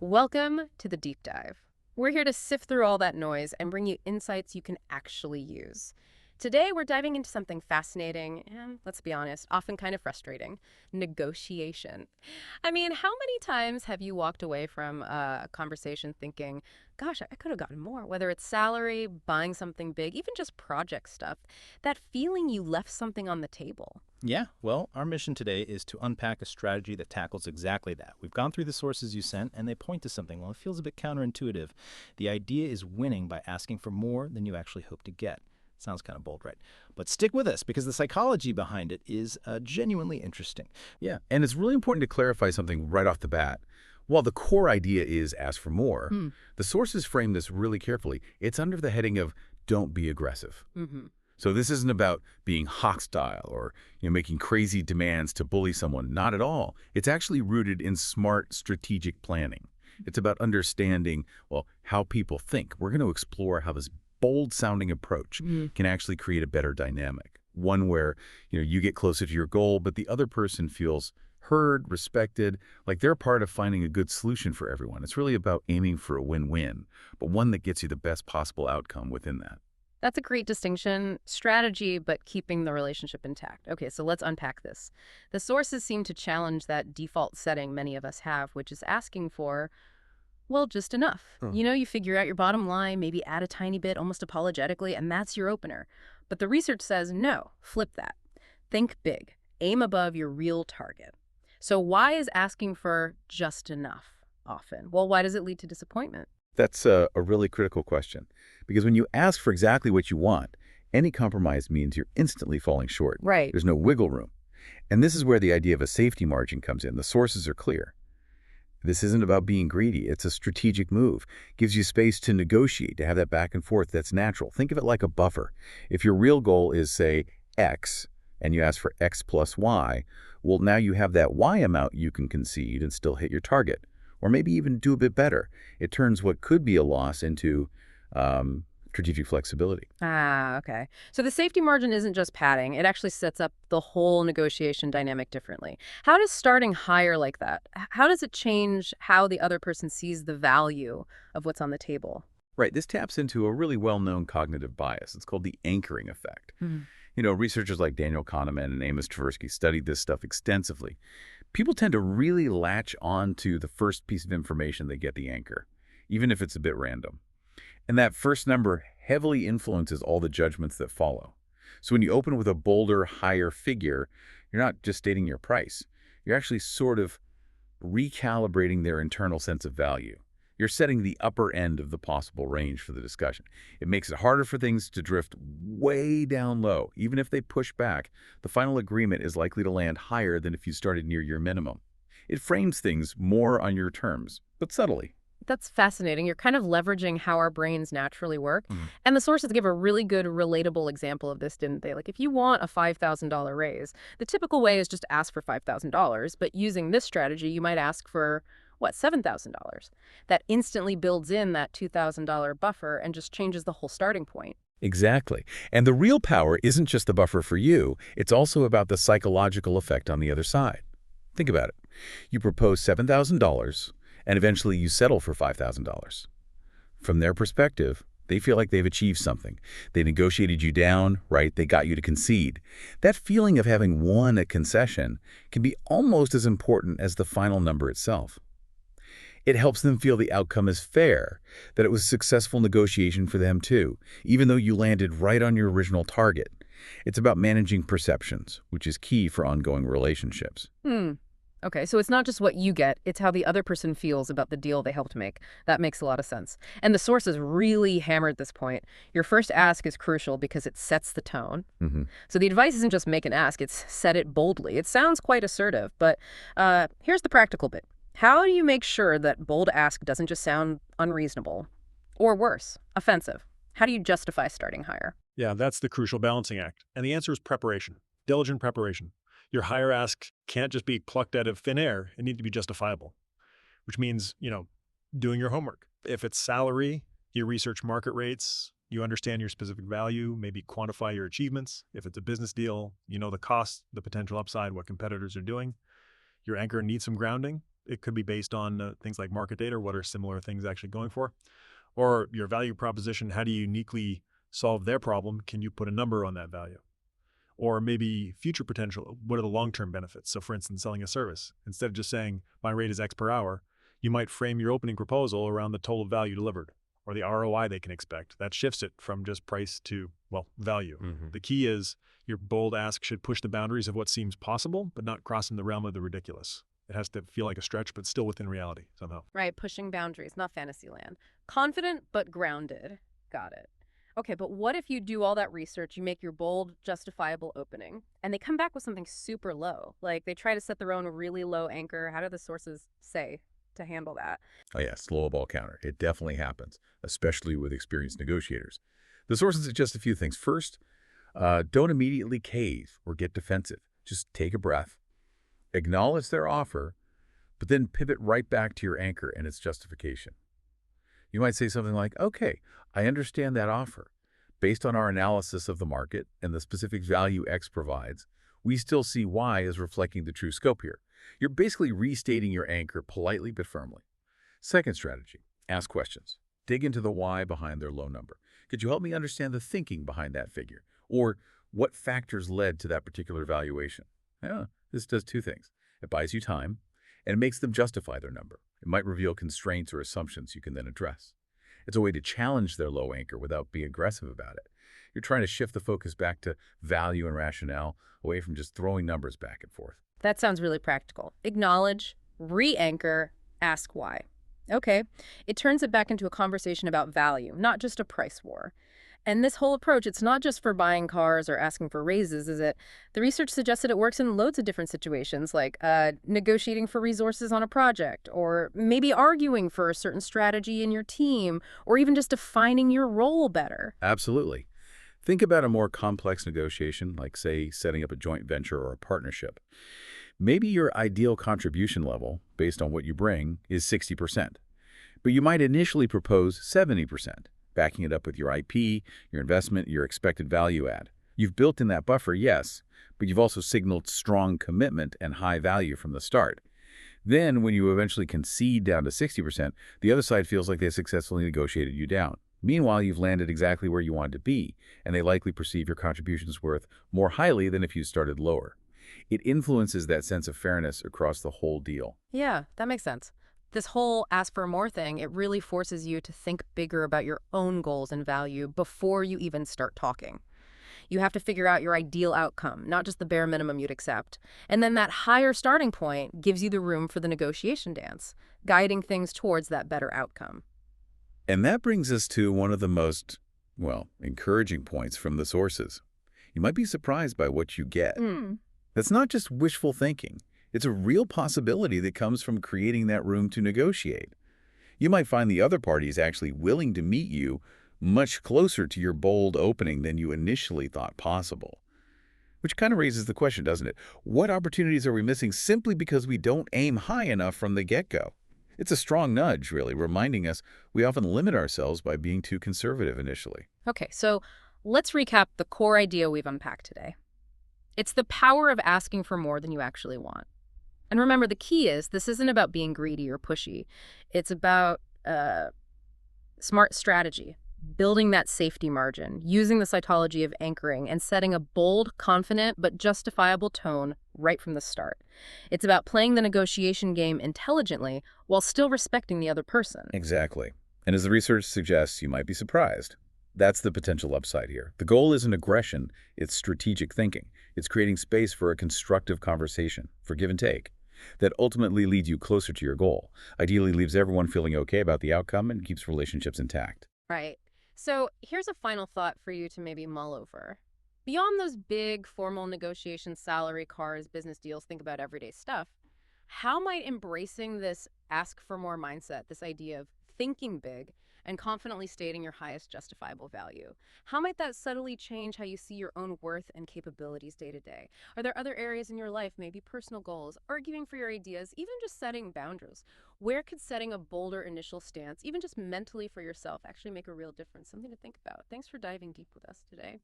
Welcome to the deep dive. We're here to sift through all that noise and bring you insights you can actually use. Today, we're diving into something fascinating and, let's be honest, often kind of frustrating: negotiation. I mean, how many times have you walked away from a conversation thinking, gosh, I could have gotten more? Whether it's salary, buying something big, even just project stuff, that feeling you left something on the table. Yeah, well, our mission today is to unpack a strategy that tackles exactly that. We've gone through the sources you sent, and they point to something. Well, it feels a bit counterintuitive. The idea is winning by asking for more than you actually hope to get. Sounds kind of bold, right? But stick with us, because the psychology behind it is genuinely interesting. Yeah, and it's really important to clarify something right off the bat. While the core idea is ask for more, the sources frame this really carefully. It's under the heading of don't be aggressive. Mm-hmm. So this isn't about being hostile or making crazy demands to bully someone. Not at all. It's actually rooted in smart strategic planning. It's about understanding, well, how people think. We're going to explore how this bold-sounding approach can actually create a better dynamic. One where you get closer to your goal, but the other person feels heard, respected, like they're part of finding a good solution for everyone. It's really about aiming for a win-win, but one that gets you the best possible outcome within that. That's a great distinction. Strategy, but keeping the relationship intact. Okay, so let's unpack this. The sources seem to challenge that default setting many of us have, which is asking for, well, just enough. You figure out your bottom line, maybe add a tiny bit, almost apologetically, and that's your opener. But the research says, no, flip that. Think big. Aim above your real target. So why is asking for just enough often? Well, why does it lead to disappointment? That's a really critical question, because when you ask for exactly what you want, any compromise means you're instantly falling short. Right. There's no wiggle room. And this is where the idea of a safety margin comes in. The sources are clear. This isn't about being greedy. It's a strategic move. Gives you space to negotiate, to have that back and forth that's natural. Think of it like a buffer. If your real goal is, say, X, and you ask for X plus Y, well, now you have that Y amount you can concede and still hit your target. Or maybe even do a bit better. It turns what could be a loss into strategic flexibility. Ah, okay. So the safety margin isn't just padding. It actually sets up the whole negotiation dynamic differently. How does starting higher like that, how does it change how the other person sees the value of what's on the table? Right, this taps into a really well-known cognitive bias. It's called the anchoring effect. Mhm. Researchers like Daniel Kahneman and Amos Tversky studied this stuff extensively. People tend to really latch on to the first piece of information they get, the anchor, even if it's a bit random. And that first number heavily influences all the judgments that follow. So when you open with a bolder, higher figure, you're not just stating your price. You're actually sort of recalibrating their internal sense of value. You're setting the upper end of the possible range for the discussion. It makes it harder for things to drift way down low. Even if they push back, the final agreement is likely to land higher than if you started near your minimum. It frames things more on your terms, but subtly. That's fascinating. You're kind of leveraging how our brains naturally work. And the sources give a really good, relatable example of this, didn't they? Like, if you want a $5,000 raise, the typical way is just to ask for $5,000. But using this strategy, you might ask for, what, $7,000. That instantly builds in that $2,000 buffer and just changes the whole starting point. Exactly. And the real power isn't just the buffer for you. It's also about the psychological effect on the other side. Think about it. You propose $7,000, and eventually you settle for $5,000. From their perspective, they feel like they've achieved something. They negotiated you down, right? They got you to concede. That feeling of having won a concession can be almost as important as the final number itself. It helps them feel the outcome is fair, that it was a successful negotiation for them too, even though you landed right on your original target. It's about managing perceptions, which is key for ongoing relationships. Okay, so it's not just what you get, it's how the other person feels about the deal they helped make. That makes a lot of sense. And the sources really hammered this point. Your first ask is crucial because it sets the tone. So the advice isn't just make an ask, it's set it boldly. It sounds quite assertive, but here's the practical bit. How do you make sure that bold ask doesn't just sound unreasonable? Or worse, offensive? How do you justify starting higher? Yeah, that's the crucial balancing act. And the answer is preparation, diligent preparation. Your higher ask can't just be plucked out of thin air. It needs to be justifiable, which means, doing your homework. If it's salary, you research market rates, you understand your specific value, maybe quantify your achievements. If it's a business deal, you know the cost, the potential upside, what competitors are doing. Your anchor needs some grounding. It could be based on things like market data, what are similar things actually going for, or your value proposition, how do you uniquely solve their problem? Can you put a number on that value? Or maybe future potential, what are the long-term benefits? So for instance, selling a service, instead of just saying my rate is X per hour, you might frame your opening proposal around the total value delivered or the ROI they can expect. That shifts it from just price to, well, value. The key is your bold ask should push the boundaries of what seems possible, but not crossing the realm of the ridiculous. It has to feel like a stretch, but still within reality somehow. Right, pushing boundaries, not fantasy land. Confident but grounded. Got it. Okay, but what if you do all that research, you make your bold, justifiable opening, and they come back with something super low? Like they try to set their own really low anchor. How do the sources say to handle that? Oh yeah, slow a ball counter. It definitely happens, especially with experienced negotiators. The sources suggest a few things. First, don't immediately cave or get defensive. Just take a breath, acknowledge their offer, but then pivot right back to your anchor and its justification. You might say something like, okay, I understand that offer. Based on our analysis of the market and the specific value X provides, we still see Y as reflecting the true scope here. You're basically restating your anchor politely but firmly. Second strategy, ask questions. Dig into the why behind their low number. Could you help me understand the thinking behind that figure? Or what factors led to that particular valuation? Yeah, this does two things. It buys you time, and it makes them justify their number. It might reveal constraints or assumptions you can then address. It's a way to challenge their low anchor without being aggressive about it. You're trying to shift the focus back to value and rationale, away from just throwing numbers back and forth. That sounds really practical. Acknowledge, re-anchor, ask why. Okay, it turns it back into a conversation about value, not just a price war. And this whole approach, it's not just for buying cars or asking for raises, is it? The research suggests that it works in loads of different situations, like negotiating for resources on a project, or maybe arguing for a certain strategy in your team, or even just defining your role better. Absolutely. Think about a more complex negotiation, like, say, setting up a joint venture or a partnership. Maybe your ideal contribution level, based on what you bring, is 60%. But you might initially propose 70%. Backing it up with your IP, your investment, your expected value add. You've built in that buffer, yes, but you've also signaled strong commitment and high value from the start. Then, when you eventually concede down to 60%, the other side feels like they successfully negotiated you down. Meanwhile, you've landed exactly where you wanted to be, and they likely perceive your contributions worth more highly than if you started lower. It influences that sense of fairness across the whole deal. Yeah, that makes sense. This whole ask for more thing, it really forces you to think bigger about your own goals and value before you even start talking. You have to figure out your ideal outcome, not just the bare minimum you'd accept. And then that higher starting point gives you the room for the negotiation dance, guiding things towards that better outcome. And that brings us to one of the most, well, encouraging points from the sources. You might be surprised by what you get. That's not just wishful thinking. It's a real possibility that comes from creating that room to negotiate. You might find the other party is actually willing to meet you much closer to your bold opening than you initially thought possible. Which kind of raises the question, doesn't it? What opportunities are we missing simply because we don't aim high enough from the get-go? It's a strong nudge, really, reminding us we often limit ourselves by being too conservative initially. Okay, so let's recap the core idea we've unpacked today. It's the power of asking for more than you actually want. And remember, the key is this isn't about being greedy or pushy. It's about smart strategy, building that safety margin, using the psychology of anchoring, and setting a bold, confident, but justifiable tone right from the start. It's about playing the negotiation game intelligently while still respecting the other person. Exactly. And as the research suggests, you might be surprised. That's the potential upside here. The goal isn't aggression, it's strategic thinking. It's creating space for a constructive conversation, for give and take, that ultimately leads you closer to your goal, ideally leaves everyone feeling okay about the outcome and keeps relationships intact. Right. So here's a final thought for you to maybe mull over. Beyond those big formal negotiations, salary, cars, business deals, think about everyday stuff, how might embracing this ask for more mindset, this idea of thinking big and confidently stating your highest justifiable value, how might that subtly change how you see your own worth and capabilities day to day? Are there other areas in your life, maybe personal goals, arguing for your ideas, even just setting boundaries? Where could setting a bolder initial stance, even just mentally for yourself, actually make a real difference? Something to think about. Thanks for diving deep with us today.